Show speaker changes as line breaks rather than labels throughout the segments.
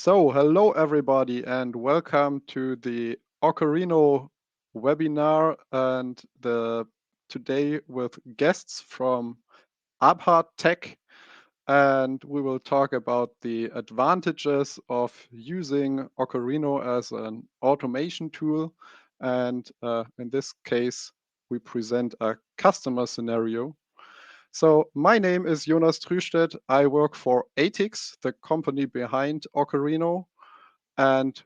Hello everybody, and welcome to the orcharhino webinar and today with guests from Abha Tech, and we will talk about the advantages of using orcharhino as an automation tool. And in this case, we present a customer scenario. So my name is Jonas Trüstedt. I work for ATIX, the company behind orcharhino. And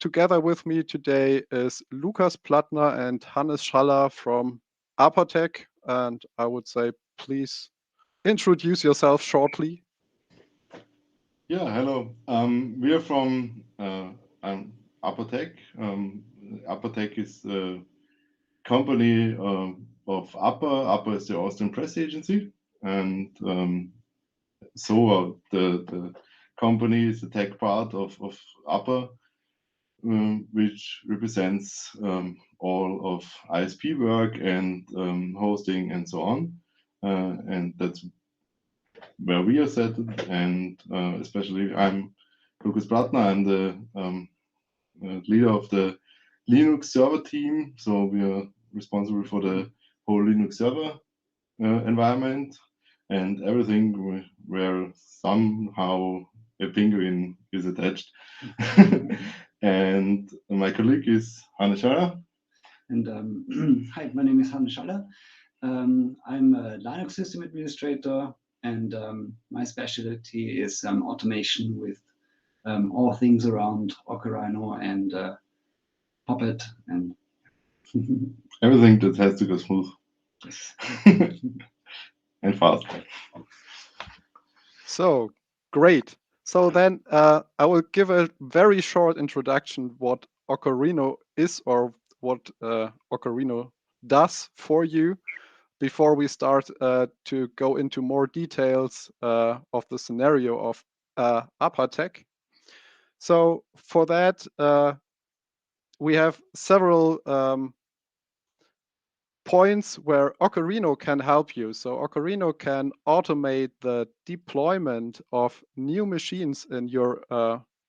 together with me today is Lukas Plattner and Hannes Schaller from Apotec. And I would say, please introduce yourself shortly.
Yeah, hello. We are from Apotec. Apotec is a company of APA. APA is the Austrian press agency, and the company is the tech part of APA, which represents all of ISP work and hosting and so on. And that's where we are settled, and especially I'm Lukas Plattner. I'm the leader of the Linux server team, so we are responsible for the whole Linux server environment and everything where somehow a penguin is attached. And my colleague is Hannes Schaller.
And hi, my name is Hannes Schaller. I'm a Linux system administrator, and my specialty is automation with all things around orcharhino and Puppet and
everything that has to go smooth and fast.
So great. So then I will give a very short introduction what orcharhino is or what orcharhino does for you before we start to go into more details of the scenario of Apatec. So for that, we have several points where orcharhino can help you. So orcharhino can automate the deployment of new machines in your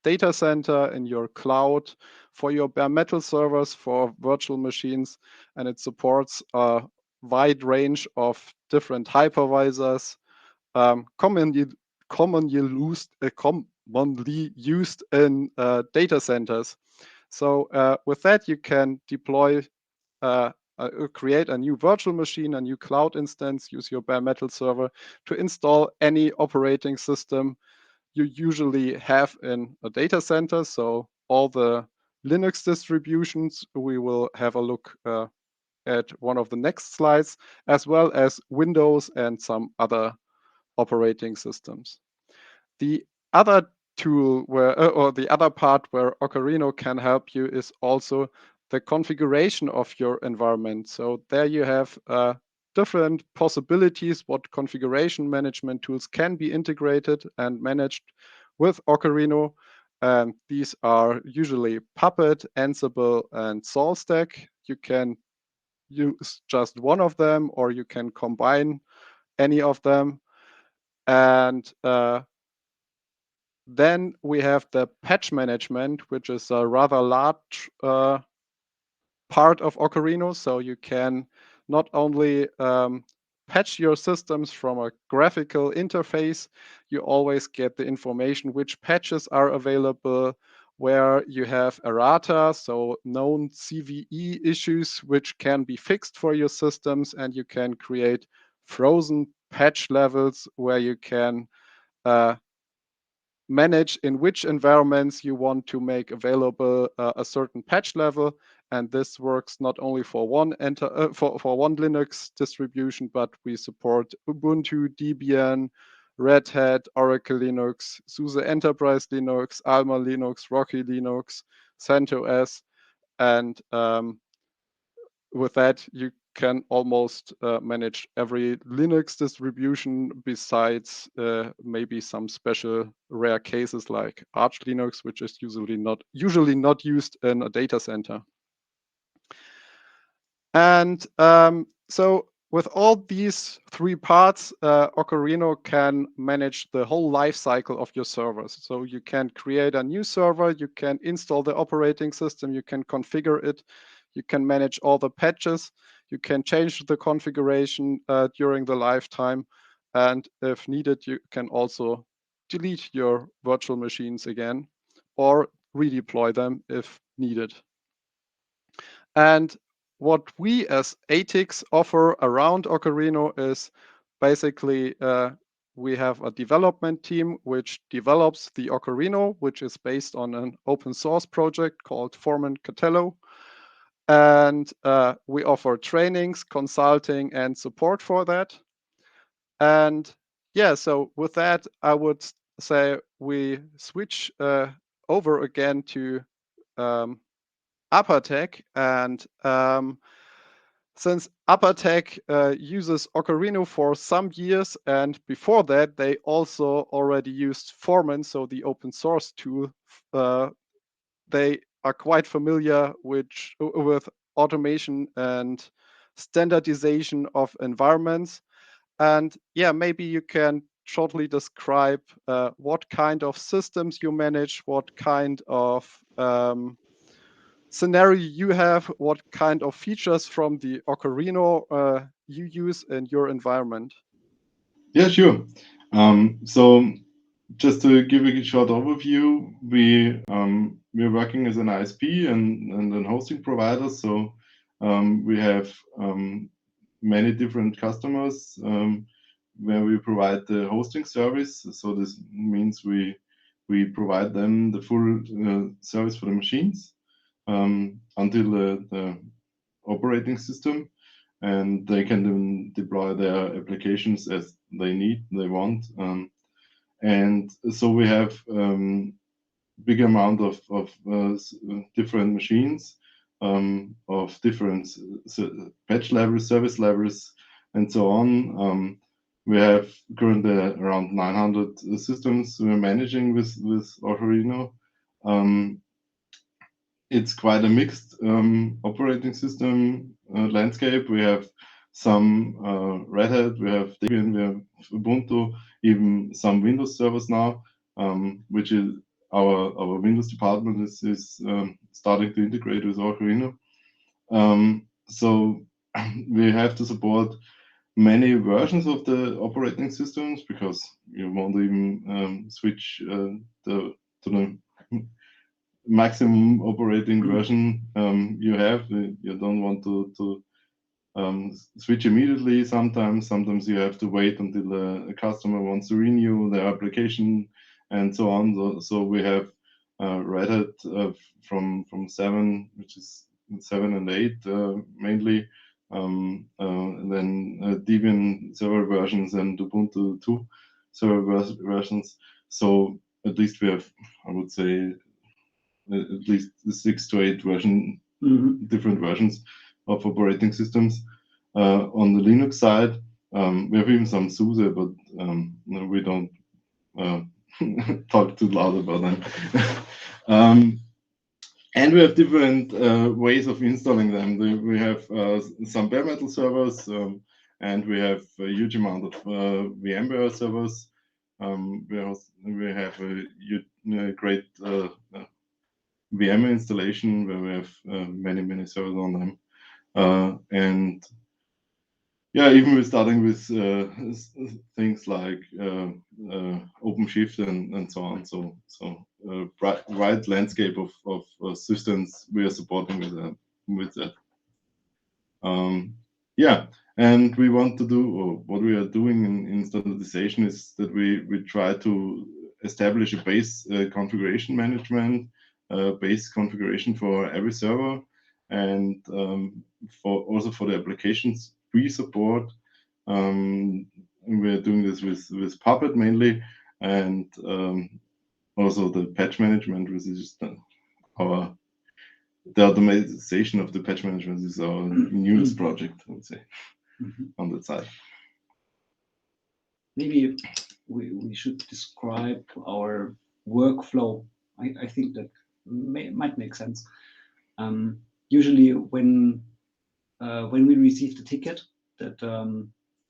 data center, in your cloud, for your bare metal servers, for virtual machines, and it supports a wide range of different hypervisors, commonly used in data centers. So with that, you can deploy create a new virtual machine, a new cloud instance, use your bare metal server to install any operating system you usually have in a data center. So all the Linux distributions, we will have a look at one of the next slides, as well as Windows and some other operating systems. The other tool or the other part where orcharhino can help you is also the configuration of your environment. So there you have different possibilities what configuration management tools can be integrated and managed with orcharhino. And these are usually Puppet, Ansible, and SaltStack. You can use just one of them, or you can combine any of them. And then we have the patch management, which is a rather large part of orcharhino. So you can not only patch your systems from a graphical interface, you always get the information which patches are available, where you have errata, so known CVE issues, which can be fixed for your systems, and you can create frozen patch levels where you can manage in which environments you want to make available a certain patch level. And this works not only for one Linux distribution, but we support Ubuntu, Debian, Red Hat, Oracle Linux, SUSE Enterprise Linux, Alma Linux, Rocky Linux, CentOS, and with that you can almost manage every Linux distribution besides maybe some special rare cases like Arch Linux, which is usually not used in a data center. And so with all these three parts, Orcharhino can manage the whole life cycle of your servers. So you can create a new server, you can install the operating system, you can configure it, you can manage all the patches, you can change the configuration during the lifetime, and if needed, you can also delete your virtual machines again or redeploy them if needed. And what we as ATIX offer around Orcharhino is basically we have a development team which develops the Orcharhino, which is based on an open source project called Foreman Catello. And we offer trainings, consulting, and support for that. And yeah, so with that, I would say we switch over again to Uppertech, and since Uppertech uses Orcharhino for some years, and before that they also already used Foreman, so the open source tool, they are quite familiar with automation and standardization of environments. And yeah, maybe you can shortly describe what kind of systems you manage, what kind of scenario you have, what kind of features from the Orcharhino you use in your environment.
Yeah, sure. So just to give a short overview, we're working as an ISP and an hosting provider. So we have many different customers where we provide the hosting service. So this means we provide them the full service for the machines until the operating system, and they can then deploy their applications as they want. And so we have big amount of different machines of different patch levels, service levels, and so on. We have currently around 900 systems we're managing with Orcharhino. It's quite a mixed operating system landscape. We have some Red Hat, we have Debian, we have Ubuntu, even some Windows servers now, which is our Windows department is starting to integrate with Orcharhino. So we have to support many versions of the operating systems because you won't even switch to the maximum operating version you have. You don't want to switch immediately. Sometimes you have to wait until a customer wants to renew their application and so on. So we have Red Hat from 7, which is 7 and 8 mainly. And then Debian server versions and Ubuntu 2 server versions. So at least we have, I would say, at least 6 to 8 different versions of operating systems. On the Linux side, we have even some SUSE, but we don't talk too loud about them. And we have different ways of installing them. We have some bare metal servers, and we have a huge amount of VMware servers. We have a great VM installation where we have many servers on them. And yeah, even we're starting with things like OpenShift and so on. So wide landscape of systems we are supporting with that. Yeah, and we want to do, or what we are doing in standardization is that we try to establish a base configuration management, base configuration for every server, and also for the applications we support. We're doing this with Puppet mainly, and also the patch management, which is the automation of the patch management is our newest project, I would say, on that side.
Maybe we should describe our workflow. I think that might make sense. Usually when we receive the ticket, that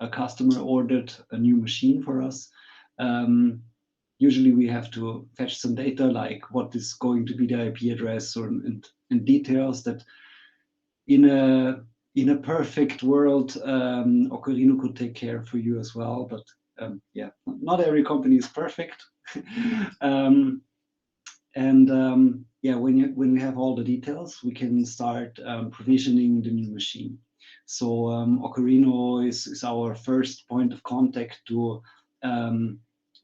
a customer ordered a new machine for us, usually we have to fetch some data like what is going to be the IP address and details that in a perfect world, Orcharhino could take care for you as well. But yeah, not every company is perfect. Yeah, when we have all the details, we can start provisioning the new machine. So Orcharhino is our first point of contact to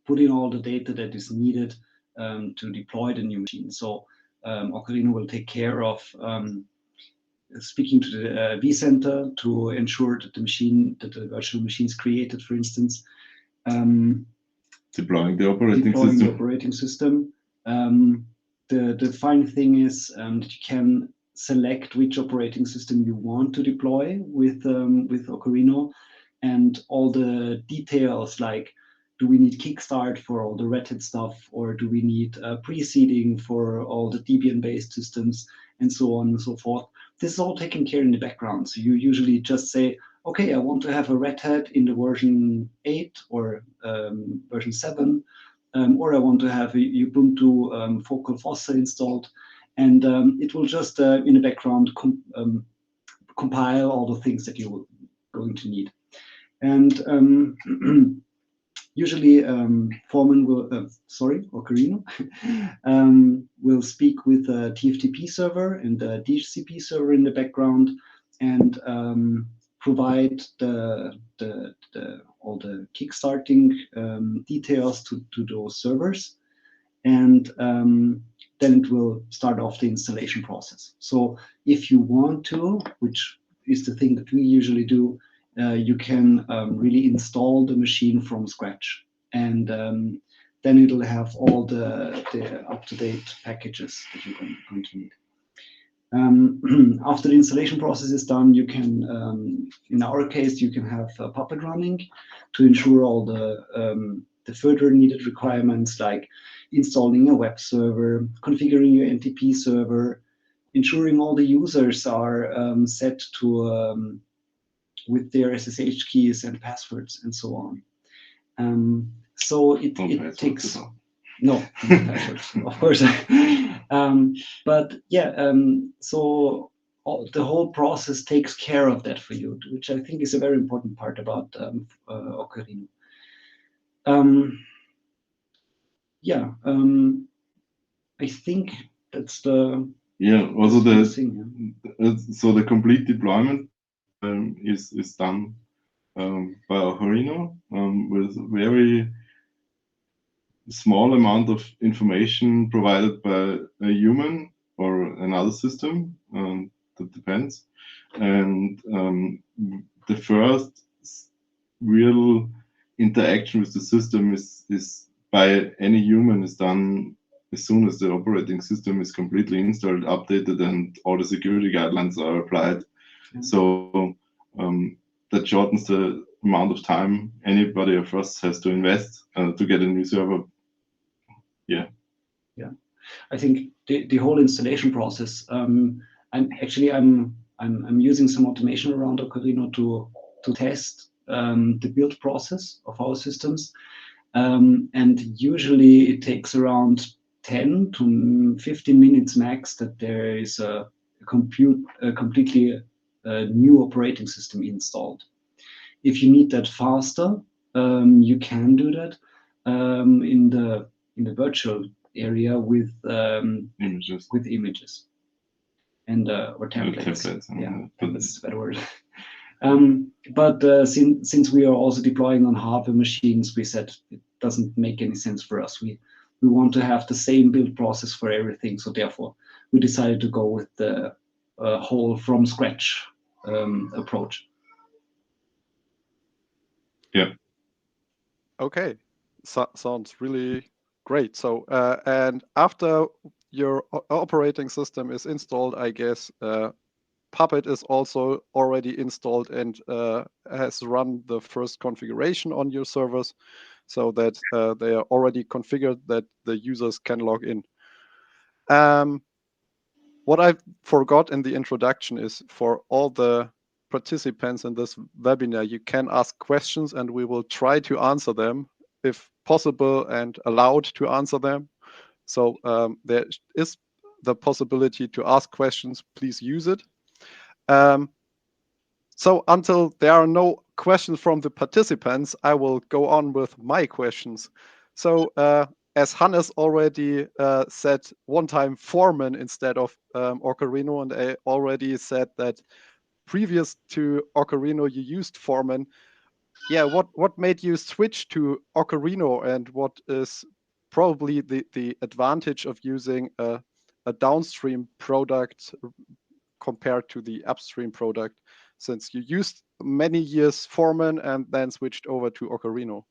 put in all the data that is needed to deploy the new machine. So Orcharhino will take care of speaking to the vCenter to ensure that the virtual machine is created, for instance.
Deploying the operating system.
The fine thing is that you can select which operating system you want to deploy with Orcharhino, and all the details like, do we need Kickstart for all the Red Hat stuff, or do we need preceding for all the Debian-based systems, and so on and so forth. This is all taken care in the background. So you usually just say, okay, I want to have a Red Hat in the version 8 or version 7, or I want to have a Ubuntu Focal Fossa installed, and it will just in the background compile all the things that you're going to need. And usually Orcharhino will speak with a TFTP server and a DHCP server in the background, and provide all the kickstarting details to those servers, and then it will start off the installation process. So if you want to, which is the thing that we usually do, you can really install the machine from scratch, and then it'll have all the up-to-date packages that you're going to need. After the installation process is done, you can, in our case, you can have Puppet running to ensure all the further needed requirements, like installing a web server, configuring your NTP server, ensuring all the users are set to with their SSH keys and passwords and so on. So it takes no passwords, of course. But yeah, so the whole process takes care of that for you, which I think is a very important part about Orcharhino. Yeah, I think that's the
Also
thing,
so the complete deployment is done by Orcharhino with very small amount of information provided by a human or another system. That depends. And the first real interaction with the system is by any human is done as soon as the operating system is completely installed, updated, and all the security guidelines are applied. Yeah. So that shortens the amount of time anybody of us has to invest to get a new server. Yeah.
I think the whole installation process. I'm using some automation around Orcharhino to test the build process of our systems, and usually it takes around 10 to 15 minutes max that there is a completely new operating system installed. If you need that faster, you can do that in the virtual area with images and or templates. Yeah, templates is a better word. But since we are also deploying on hardware machines, we said it doesn't make any sense for us. We want to have the same build process for everything, so therefore we decided to go with the whole from scratch approach.
Yeah.
Okay, sounds really great. So and after your operating system is installed, I guess Puppet is also already installed and has run the first configuration on your servers, so that they are already configured that the users can log in. What I forgot in the introduction is for all the participants in this webinar, you can ask questions and we will try to answer them if possible and allowed to answer them. So there is the possibility to ask questions. Please use it. So until there are no questions from the participants, I will go on with my questions. So as Hannes already said one time Foreman instead of Orcharhino, and I already said that previous to Orcharhino you used Foreman. Yeah, what made you switch to Orcharhino, and what is probably the advantage of using a downstream product compared to the upstream product, since you used many years Foreman and then switched over to Orcharhino?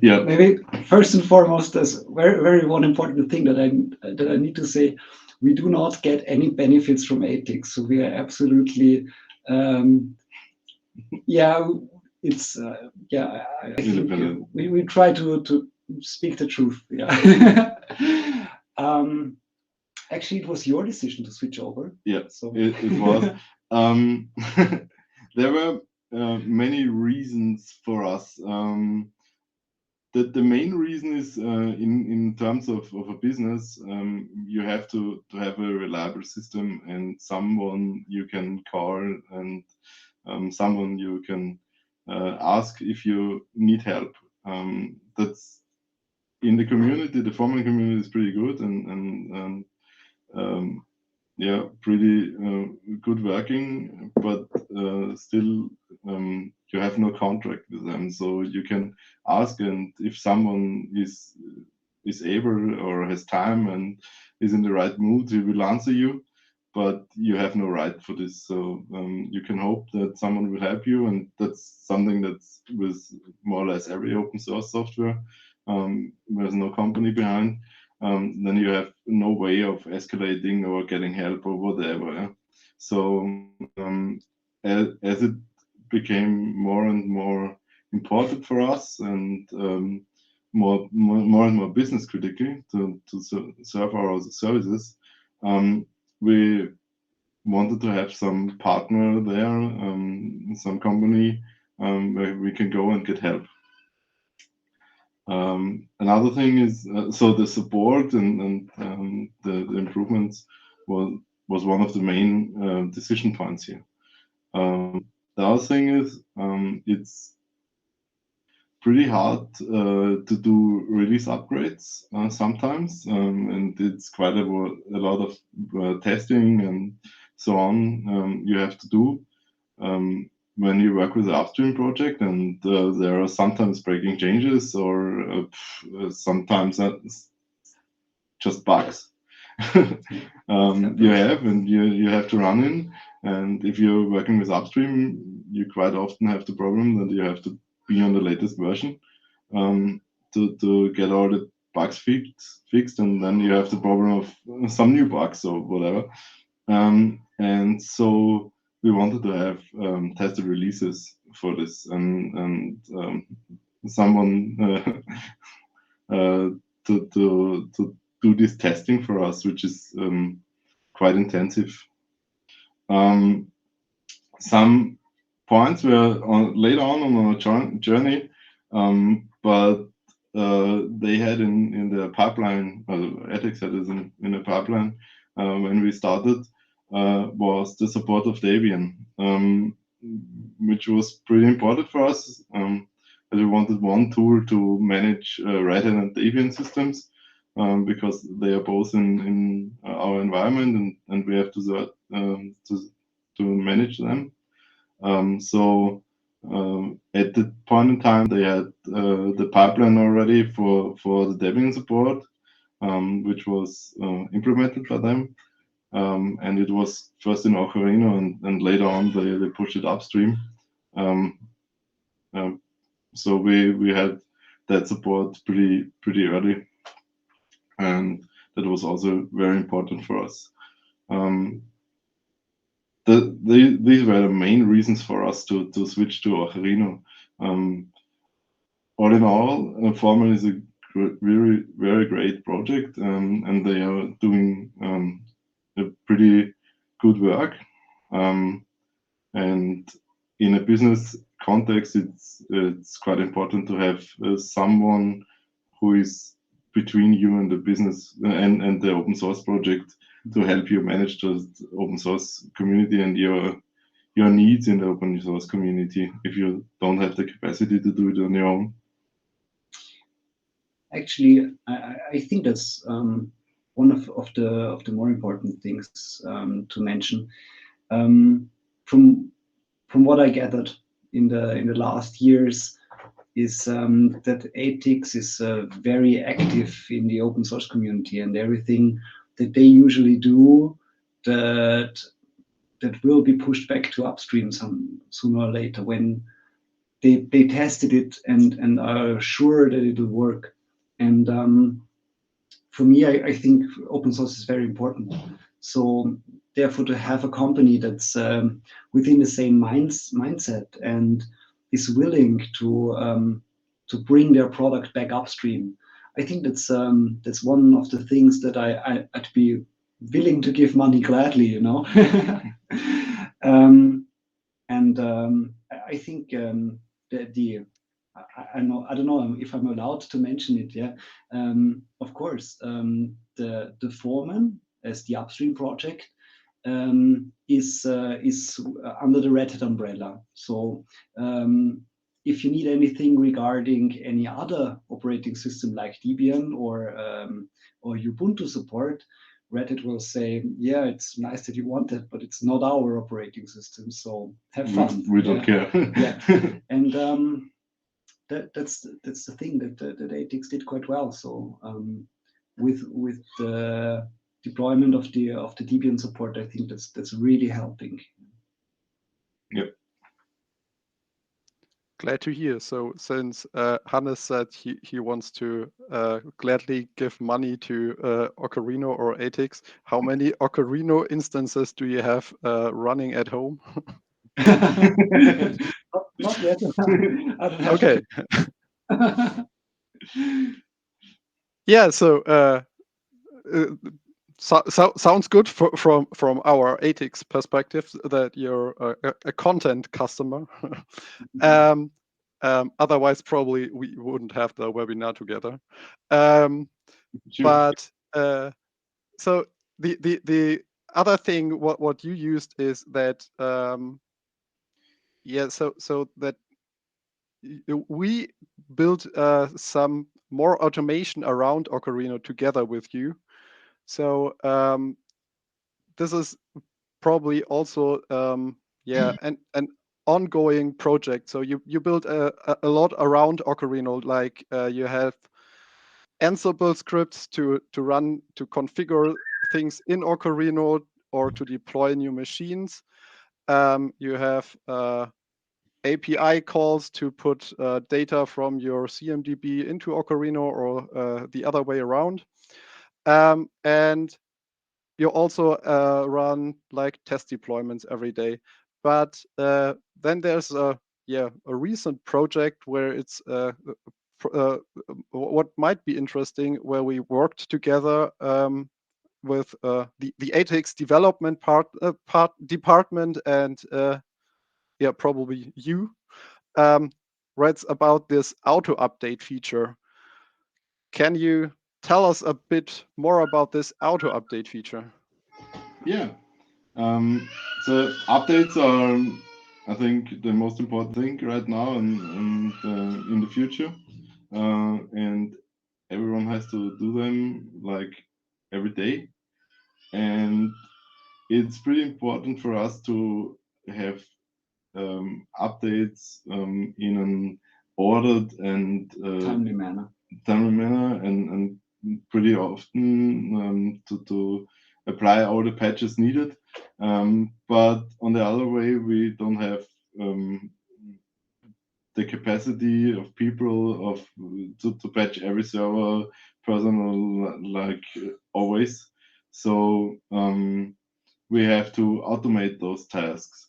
Yeah.
Maybe first and foremost, there's very one important thing that I need to say. We do not get any benefits from ATIC, so we are absolutely yeah. It's yeah. I think we try to speak the truth. Yeah. Actually, it was your decision to switch over.
Yeah,
so
it was. There were many reasons for us. The main reason is in terms of a business, you have to have a reliable system and someone you can call and someone you can ask if you need help. That's in the community. The farming community is pretty good and yeah, pretty good working, but still you have no contract with them, so you can ask, and if someone is able or has time and is in the right mood, he will answer you, but you have no right for this. So you can hope that someone will help you, and that's something that's with more or less every open source software. There's no company behind. Then you have no way of escalating or getting help or whatever. Yeah? So as it became more and more important for us and more and more business critically to serve our services, we wanted to have some partner there, some company where we can go and get help. Another thing is so the support and the improvements was one of the main decision points here. The other thing is it's pretty hard to do release upgrades sometimes, and it's quite a lot of testing and so on you have to do when you work with the upstream project, and there are sometimes breaking changes or sometimes just bugs you have and you have to run in. And if you're working with upstream, you quite often have the problem that you have to be on the latest version to get all the bugs fixed, and then you have the problem of some new bugs or whatever. And so we wanted to have tested releases for this, and someone to do this testing for us, which is quite intensive. Some points were later on our journey, but they had in the pipeline, ethics had this in the pipeline when we started, was the support of Debian, which was pretty important for us. As we wanted one tool to manage Red Hat and Debian systems, because they are both in our environment, and we have to manage them. So at the point in time, they had the pipeline already for the Debian support, which was implemented by them. And it was first in Orcharhino, and later on they pushed it upstream. So we had that support pretty early, and that was also very important for us. These were the main reasons for us to switch to Orcharhino. All in all, Foreman is a very, very great project, and they are doing a pretty good work. And in a business context, it's quite important to have someone who is between you and the business and the open source project to help you manage the open source community and your needs in the open source community if you don't have the capacity to do it on your own.
Actually, I think that's one of the more important things to mention. From what I gathered in the last years, is that ATIX is very active in the open source community, and everything that they usually do that will be pushed back to upstream sooner or later when they tested it and are sure that it will work. And for me, I think open source is very important. So therefore, to have a company that's within the same mindset and is willing to bring their product back upstream, I think that's one of the things that I'd be willing to give money gladly, you know. I think I don't know if I'm allowed to mention it. Yeah, of course, the foreman as the upstream project is under the Red Hat umbrella. So if you need anything regarding any other operating system like Debian or Ubuntu support, Red Hat will say, yeah, it's nice that you want it, but it's not our operating system, so have fun.
We don't care.
Yeah, and that's the thing that ATIX did quite well. So with the deployment of the Debian support, I think that's really helping.
Yep.
Glad to hear. So since Hannes said he wants to gladly give money to Orcharhino or ATIX, how many Orcharhino instances do you have running at home?
Not yet.
Okay. Yeah. So sounds good from our ATIX perspective that you're a content customer. Otherwise, probably we wouldn't have the webinar together.
Sure.
But so the other thing what you used is that yeah, so that we built some more automation around Orcharhino together with you. So this is probably also yeah an ongoing project. So you build a lot around Orcharhino, like you have Ansible scripts to run to configure things in Orcharhino or to deploy new machines. You have API calls to put data from your CMDB into Orcharhino or the other way around. And you also run like test deployments every day. But then there's a recent project where it's what might be interesting, where we worked together with the ATIX development department and yeah, probably you. Writes about this auto update feature. Can you tell us a bit more about this auto update feature?
Yeah. So updates are, I think, the most important thing right now and in the future. And everyone has to do them like every day. And it's pretty important for us to have updates in an ordered and
timely manner
and pretty often to apply all the patches needed. But on the other way, we don't have the capacity of people to patch every server personal like always. So we have to automate those tasks.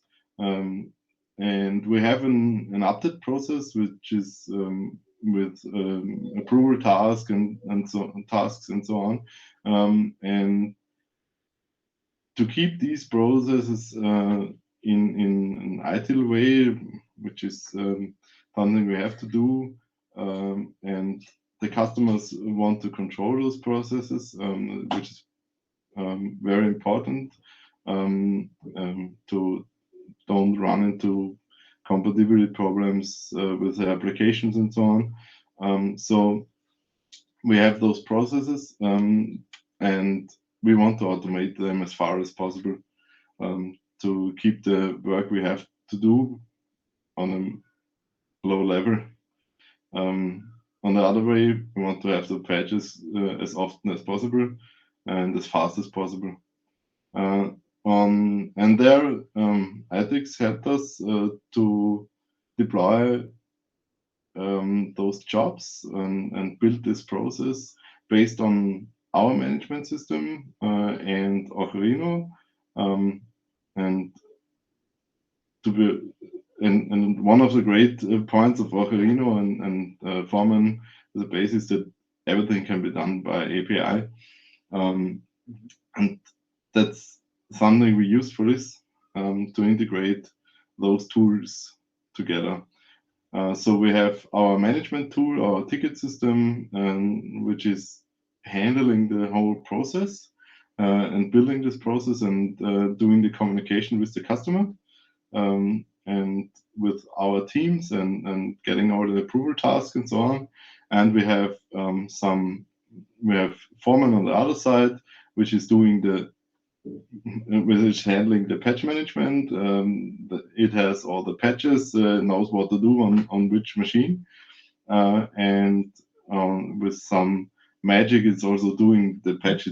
And we have an update process which is with approval task and so tasks and so on. And to keep these processes in an ideal way, which is something we have to do, and the customers want to control those processes, which is very important to don't run into compatibility problems with the applications and so on. So we have those processes, and we want to automate them as far as possible to keep the work we have to do on a low level. On the other way, we want to have the patches as often as possible and as fast as possible. And there, ethics helped us to deploy those jobs and build this process based on our management system and orcharhino, and and one of the great points of orcharhino and Foreman is the basis that everything can be done by API, and that's something we use for this to integrate those tools together. So we have our management tool, our ticket system, which is handling the whole process and building this process and doing the communication with the customer and with our teams and getting all the approval tasks and so on. And we have Foreman on the other side, which is doing which is handling the patch management. It has all the patches, knows what to do on which machine, and with some magic, it's also doing the patch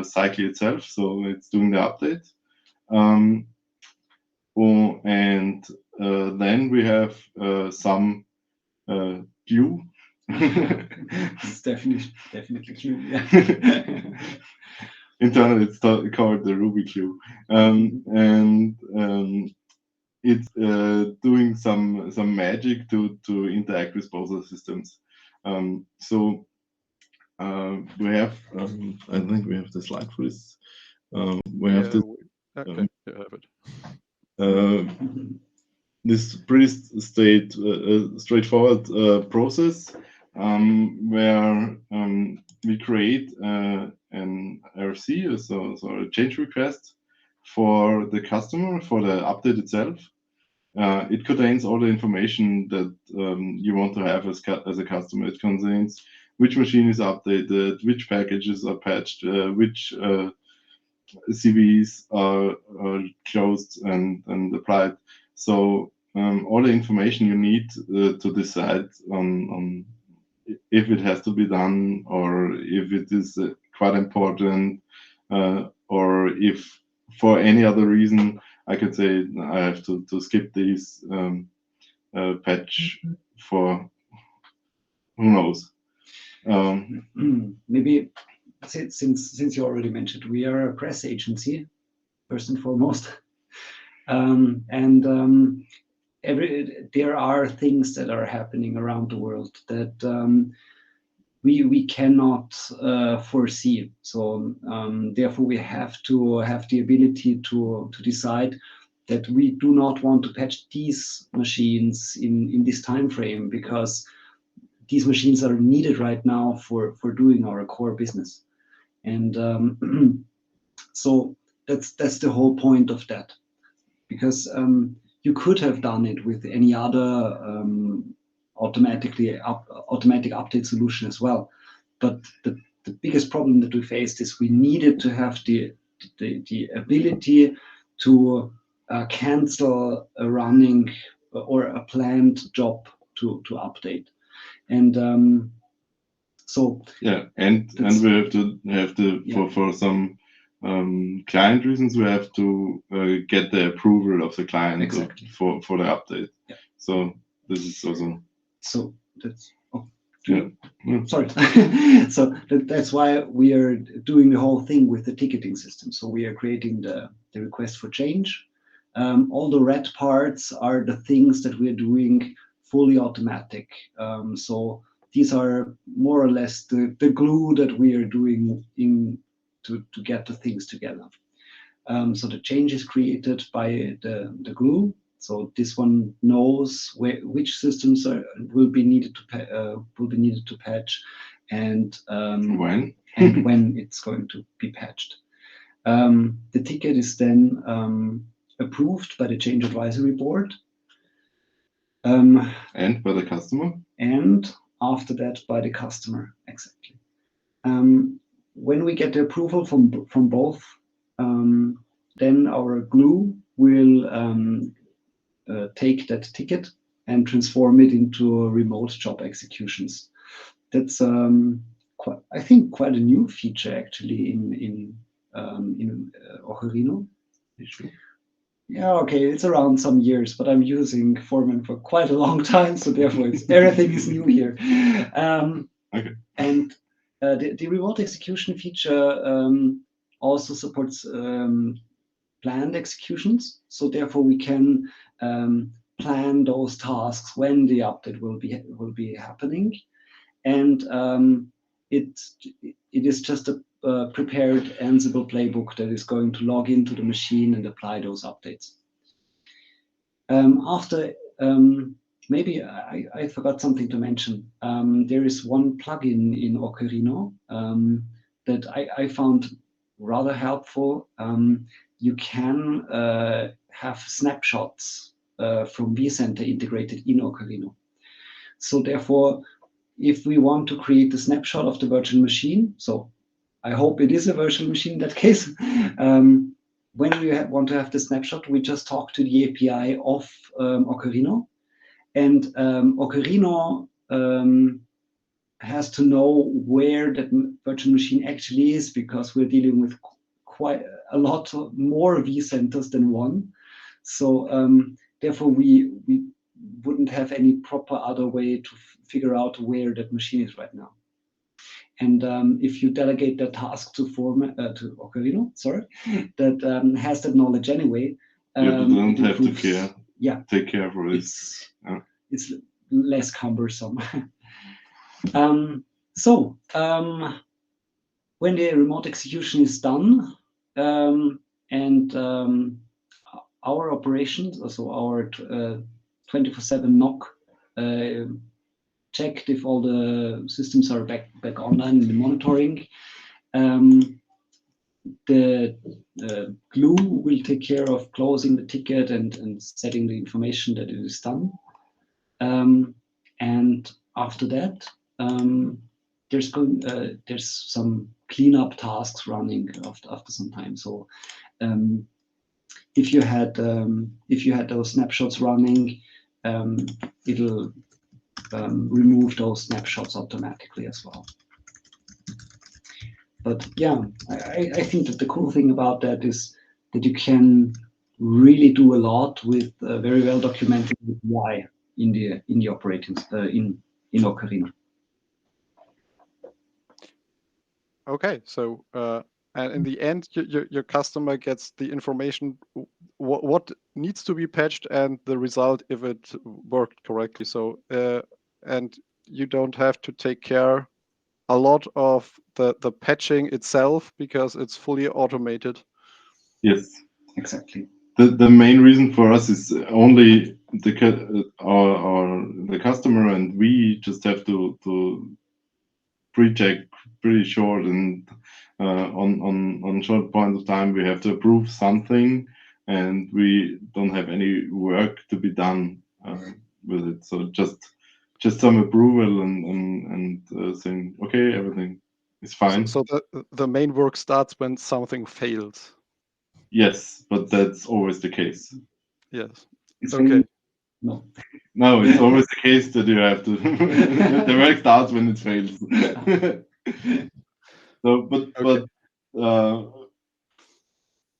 cycle itself. So it's doing the update. And then we have some glue.
It's definitely glue. Yeah.
Internally, it's called the Ruby glue, and it's doing some magic to interact with both of the systems. So we have, I think we have the slide for this. We have this.
Okay, you have it.
This pretty straightforward process where we create an RFC, so a change request for the customer for the update itself. It contains all the information that you want to have as a customer. It contains which machine is updated, which packages are patched, which CVEs are closed and applied. So all the information you need to decide on if it has to be done or if it is quite important, or if for any other reason I could say I have to skip these patch for who knows.
Maybe since you already mentioned, we are a press agency first and foremost, and there are things that are happening around the world that we cannot foresee. So therefore, we have to have the ability to decide that we do not want to patch these machines in this time frame because these machines are needed right now for doing our core business. And so that's the whole point of that, because you could have done it with any other automatic update solution as well. But the biggest problem that we faced is we needed to have the ability to cancel a running or a planned job to update. And so
yeah, and we have to
Yeah.
for some client reasons we have to get the approval of the client
Exactly.
for the update.
Yeah.
So this is also
So that's
yeah.
sorry. So that's why we are doing the whole thing with the ticketing system. So we are creating the request for change. All the red parts are the things that we're doing fully automatic. So these are more or less the glue that we are doing to get the things together. So the change is created by the glue. So this one knows which systems will be needed to patch, and
When?
and when it's going to be patched. The ticket is then approved by the change advisory board.
And by the customer?
And after that by the customer, exactly. When we get the approval from both, then our glue will take that ticket and transform it into remote job executions. That's I think quite a new feature actually in orcharhino. Yeah, okay, it's around some years, but I'm using Foreman for quite a long time, so therefore everything is new here.
Okay.
And the remote execution feature also supports planned executions, so therefore we can plan those tasks when the update will be happening, and it is just a prepared Ansible playbook that is going to log into the machine and apply those updates. After maybe I forgot something to mention. There is one plugin in orcharhino that I found rather helpful. You can have snapshots from vCenter integrated in orcharhino. So therefore, if we want to create a snapshot of the virtual machine, so I hope it is a virtual machine in that case, when we want to have the snapshot, we just talk to the API of orcharhino, and orcharhino has to know where that virtual machine actually is, because we're dealing with quite a lot more vCenters than one. So therefore, we wouldn't have any proper other way to figure out where that machine is right now. And if you delegate that task to orcharhino, that has that knowledge anyway,
you don't have to
care. Yeah,
take care for it.
It's less cumbersome. So when the remote execution is done, and our operations, also our 24/7 NOC, checked if all the systems are back online in the monitoring. The glue will take care of closing the ticket and setting the information that it is done. And after that, there's some cleanup tasks running after some time. So if you had those snapshots running, it'll remove those snapshots automatically as well. But yeah, I think that the cool thing about that is that you can really do a lot with very well documented why in the operating in orcharhino.
Okay, so and in the end, your customer gets the information what needs to be patched and the result if it worked correctly. So and you don't have to take care a lot of the patching itself because it's fully automated.
Yes,
exactly.
The main reason for us is only the customer, and we just have to pre-check pretty short, and on short point of time we have to approve something, and we don't have any work to be done with it. So just some approval and saying okay, everything is fine.
So the main work starts when something fails.
Yes, but that's always the case.
Yes.
It's
okay.
No, it's always the case that you have to. The work starts when it fails. So, but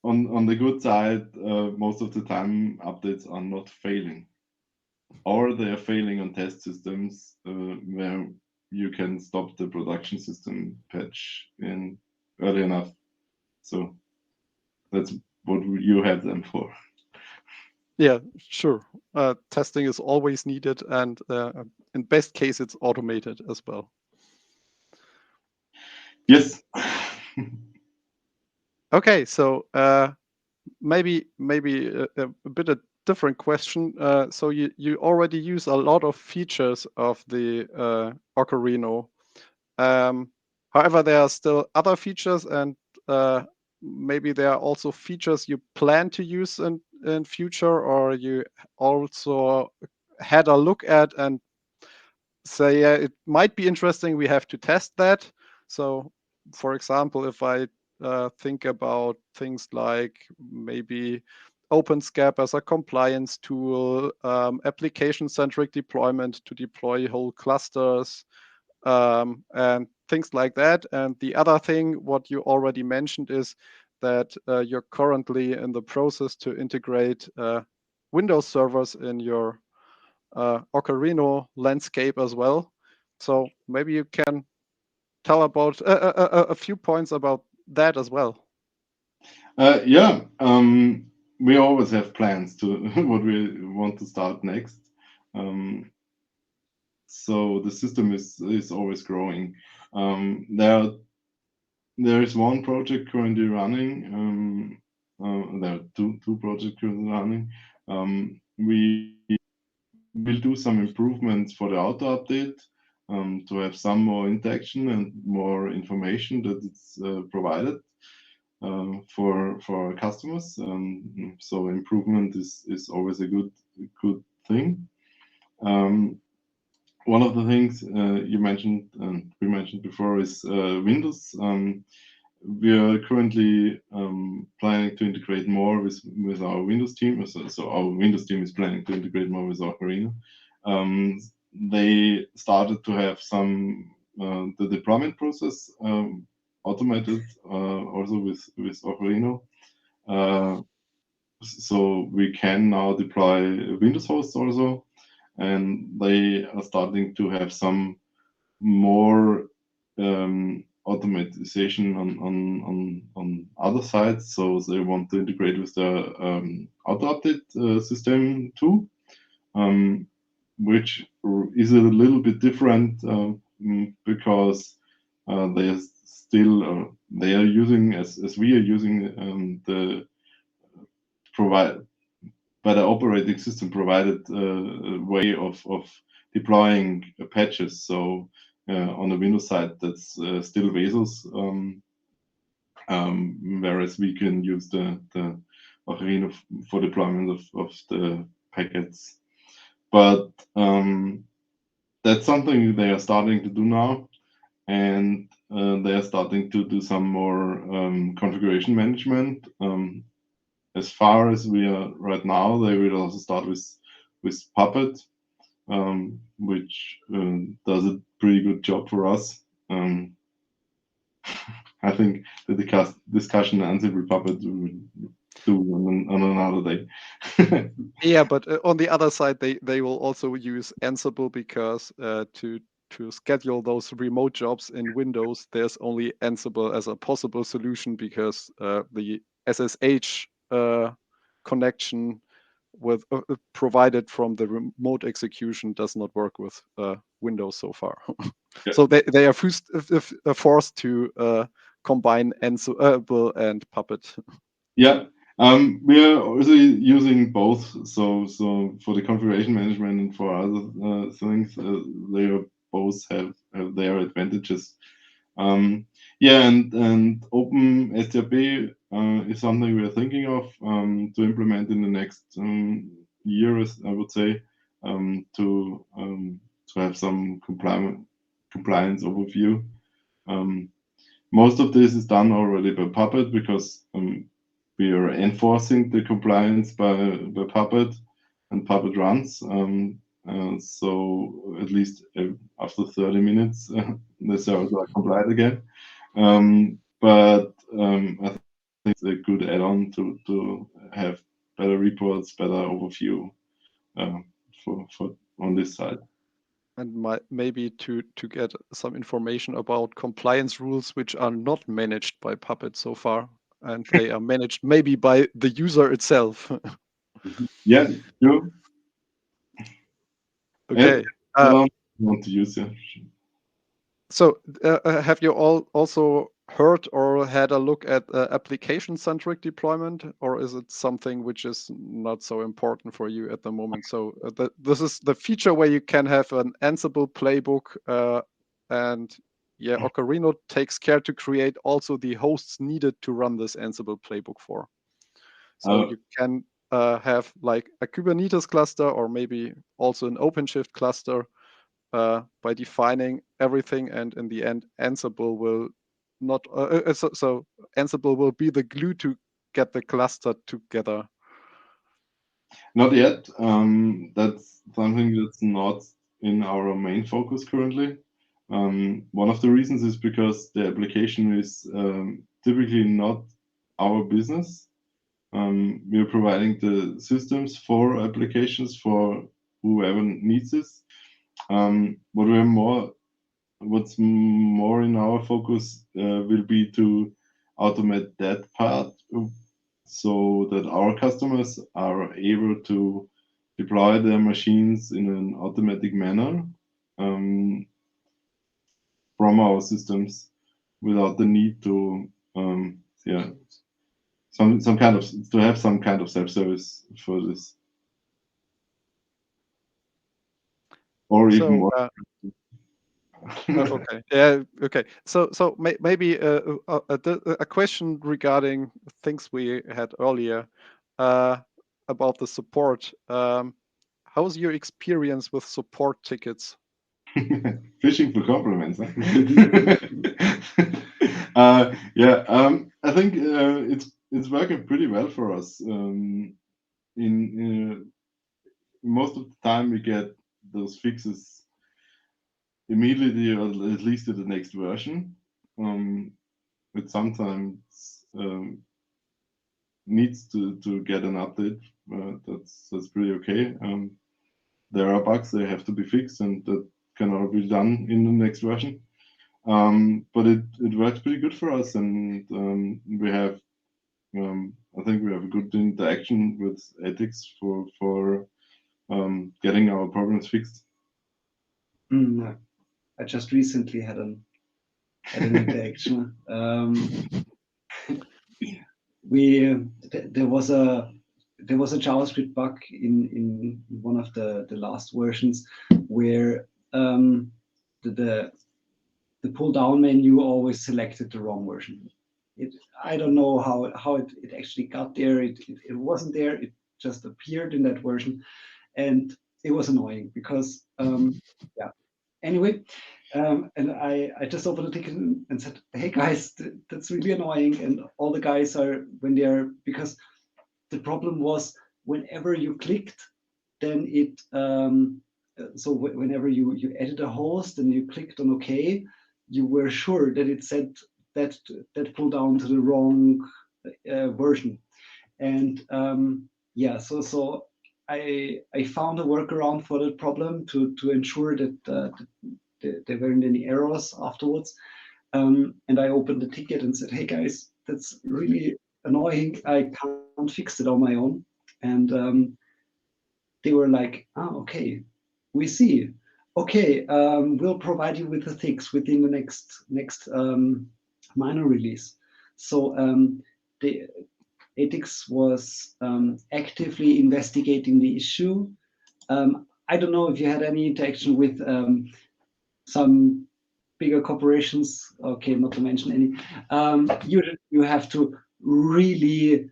on the good side, most of the time updates are not failing, or they are failing on test systems where you can stop the production system patch in early enough. So that's what you have them for.
Yeah, sure. Testing is always needed, and in best case, it's automated as well.
Yes.
Okay, so maybe a bit a different question. So you already use a lot of features of the Ocarino. However, there are still other features, and maybe there are also features you plan to use in future, or you also had a look at and say, yeah, it might be interesting. We have to test that. So, for example, if I think about things like maybe OpenSCAP as a compliance tool, application-centric deployment to deploy whole clusters, and things like that. And the other thing, what you already mentioned, is that you're currently in the process to integrate Windows servers in your Ocarino landscape as well. So maybe you can tell about a few points about that as well.
Yeah, we always have plans to what we want to start next. So the system is always growing. There is one project currently running. There are two projects currently running. We will do some improvements for the auto update to have some more interaction and more information that it's provided for our customers. So improvement is always a good thing. One of the things you mentioned and we mentioned before is Windows. We are currently planning to integrate more with our Windows team. So our Windows team is planning to integrate more with Ocarina. They started to have some the deployment process automated also with Ocarina. So we can now deploy Windows hosts also, and they are starting to have some more automatization on other sides. So they want to integrate with the auto update system too, which is a little bit different because they are still they are using as we are using the operating system provided way of deploying patches. So on the Windows side, that's still Vesus, whereas we can use the Orcharhino for deployment of the packets. But that's something they are starting to do now, and they are starting to do some more configuration management. As far as we are right now, they will also start with Puppet, which does a pretty good job for us. I think the discussion on Ansible Puppet we will do on another day.
Yeah, but on the other side, they will also use Ansible because to schedule those remote jobs in Windows, there's only Ansible as a possible solution because the SSH connection with provided from the remote execution does not work with Windows so far.
Yeah.
So they are forced to combine Ansible and Puppet.
Yeah. We are also using both. So for the configuration management and for other things, they both have their advantages. Yeah, and Open STRP is something we are thinking of to implement in the next years, I would say, to have some compliance overview. Most of this is done already by Puppet because we are enforcing the compliance by Puppet, and Puppet runs. So at least after 30 minutes, the servers are compliant again. But I think it's a good add-on to have better reports, better overview for on this side.
And maybe to get some information about compliance rules which are not managed by Puppet so far, and they are managed maybe by the user itself.
Yeah, sure.
Okay.
I want to use it.
So have you all also heard or had a look at application-centric deployment, or is it something which is not so important for you at the moment? So this is the feature where you can have an Ansible playbook, and yeah, Orcharhino takes care to create also the hosts needed to run this Ansible playbook for. So you can have like a Kubernetes cluster, or maybe also an OpenShift cluster, by defining everything, and in the end, Ansible will not. So Ansible will be the glue to get the cluster together.
Not yet. That's something that's not in our main focus currently. One of the reasons is because the application is typically not our business. We are providing the systems for applications for whoever needs this. What's more in our focus will be to automate that part so that our customers are able to deploy their machines in an automatic manner from our systems without the need to some kind of self-service for this, or even more.
Okay. Yeah. Okay. So maybe a question regarding things we had earlier about the support. How's your experience with support tickets?
Fishing for compliments. Huh? I think it's working pretty well for us. In most of the time, we get those fixes immediately, or at least to the next version. It sometimes needs to get an update. That's pretty okay. There are bugs, they have to be fixed, and that can all be done in the next version. But it works pretty good for us, and we have I think we have a good interaction with ethics for getting our problems fixed.
I just recently had an interaction. There was a JavaScript bug in one of the last versions where the pull down menu always selected the wrong version. I don't know how it actually got there. It wasn't there. It just appeared in that version, and it was annoying because Anyway, and I just opened the ticket and said, "Hey guys, that's really annoying." And all the guys are because the problem was whenever you clicked, then it so whenever you added a host and you clicked on OK, you were sure that it said that pulled down to the wrong version, and so I found a workaround for that problem to ensure that there weren't any errors afterwards. And I opened the ticket and said, "Hey guys, that's really annoying. I can't fix it on my own." And they were like, "Ah, okay, we see. Okay, we'll provide you with a fix within the next minor release." So the ethics was actively investigating the issue. I don't know if you had any interaction with some bigger corporations. Okay, not to mention any. You have to really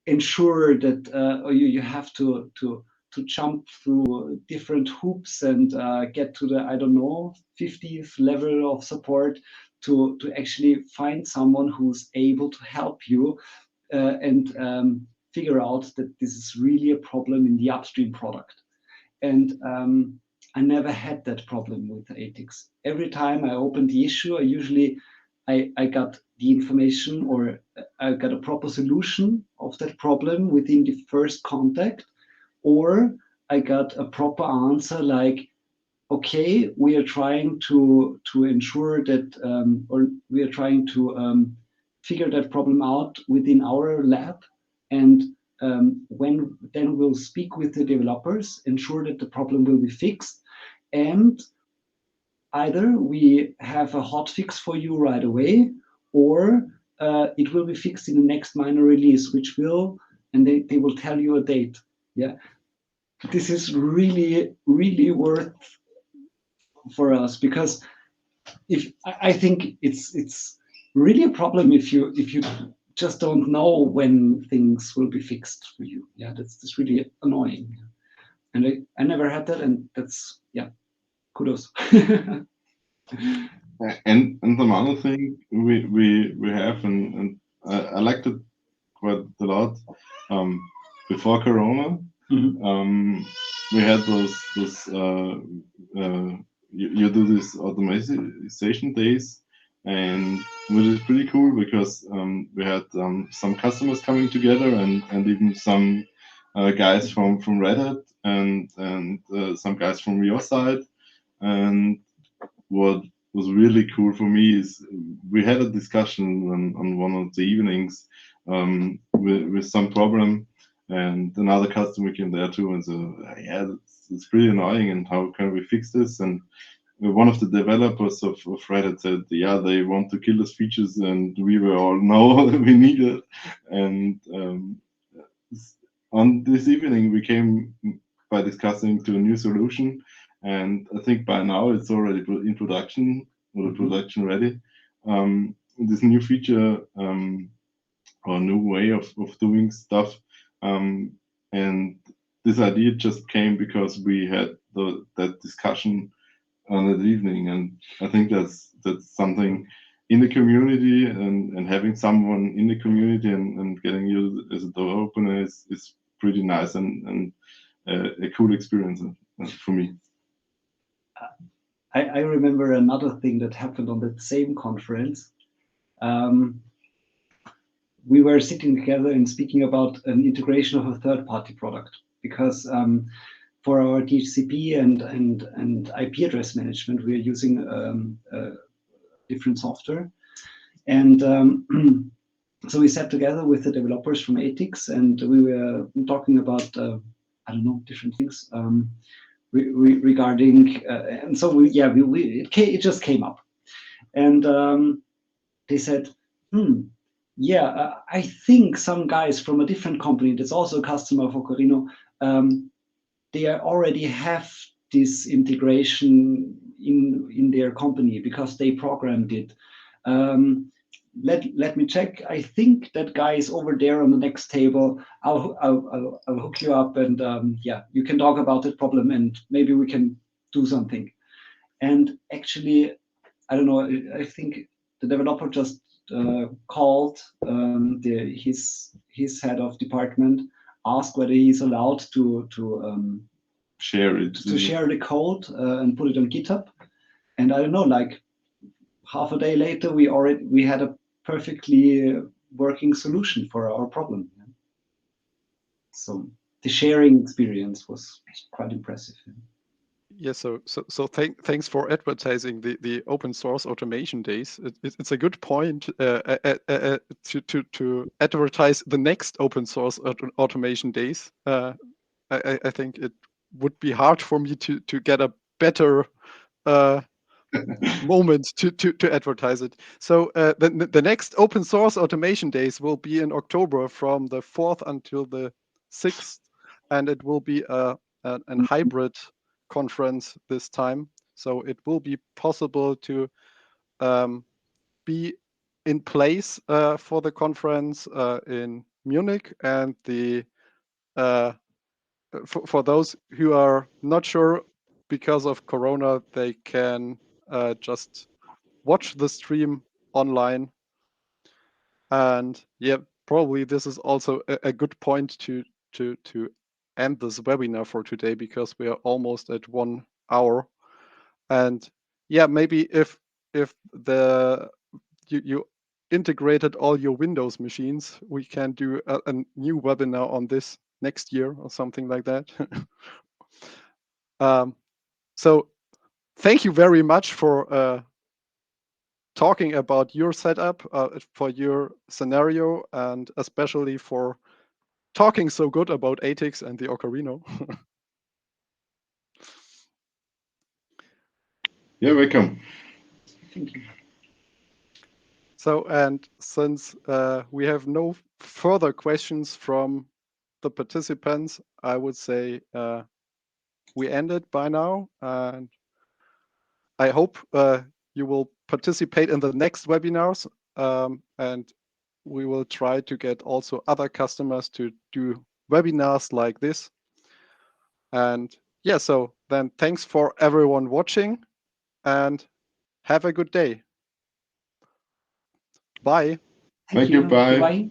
ensure that, or you have to jump through different hoops and get to the 50th level of support to actually find someone who's able to help you and figure out that this is really a problem in the upstream product. And I never had that problem with ethics. Every time I opened the issue, I got the information, or I got a proper solution of that problem within the first contact, or I got a proper answer like, okay, we are trying to ensure that, or we are trying to figure that problem out within our lab, and then we'll speak with the developers, ensure that the problem will be fixed, and either we have a hot fix for you right away, or it will be fixed in the next minor release, which will, and they will tell you a date. Yeah, this is really, really worth for us, because if I think it's really a problem if you just don't know when things will be fixed for you. Yeah, that's really annoying. And I never had that, and that's, yeah, kudos.
And some other thing we have, and I liked it quite a lot. Before Corona, we had those you do this automation days, and which is pretty cool because we had some customers coming together, and even some guys from Red Hat, and some guys from your side. And what was really cool for me is we had a discussion on one of the evenings with some problem, and another customer came there too and said, yeah, it's pretty annoying, and how can we fix this? And one of the developers of Red Hat said, yeah, they want to kill us features, and we were all, no, we need it. And on this evening, we came by discussing to a new solution, and I think by now it's already in production, or production ready. This new feature or new way of doing stuff, and this idea just came because we had that discussion on that evening, and I think that's something in the community, and having someone in the community and getting you as a door opener is pretty nice, and a cool experience for me.
I remember another thing that happened on that same conference. We were sitting together and speaking about an integration of a third-party product, because for our DHCP and IP address management, we are using different software. And so we sat together with the developers from ATIX, and we were talking about, I don't know, different things regarding, and so it just came up. And they said, yeah, I think some guys from a different company that's also a customer of orcharhino, they already have this integration in their company because they programmed it. Let me check. I think that guy is over there on the next table. I'll hook you up, and yeah, you can talk about that problem, and maybe we can do something. And actually, I don't know, I think the developer just called his head of department, asked whether he's allowed to
share it,
to share the code and put it on GitHub. And I don't know, like half a day later, we had a perfectly working solution for our problem. So the sharing experience was quite impressive.
Yeah, so thanks for advertising the open source automation days. It's a good point to advertise the next open source automation days. I think it would be hard for me to get a better moment to advertise it. So the next open source automation days will be in October from the 4th until the 6th, and it will be a hybrid conference this time. So it will be possible to be in place for the conference in Munich, and for those who are not sure because of Corona, they can just watch the stream online. And yeah, probably this is also a good point to end this webinar for today, because we are almost at 1 hour. And yeah, maybe if you integrated all your Windows machines, we can do a new webinar on this next year or something like that. So thank you very much for talking about your setup, for your scenario, and especially for talking so good about ATIX and the orcharhino.
Yeah, welcome.
Thank you.
So, and since we have no further questions from the participants, I would say we end it by now. And I hope you will participate in the next webinars, and we will try to get also other customers to do webinars like this. And yeah, so then thanks for everyone watching, and have a good day. Bye.
Thank you. Bye.
Bye.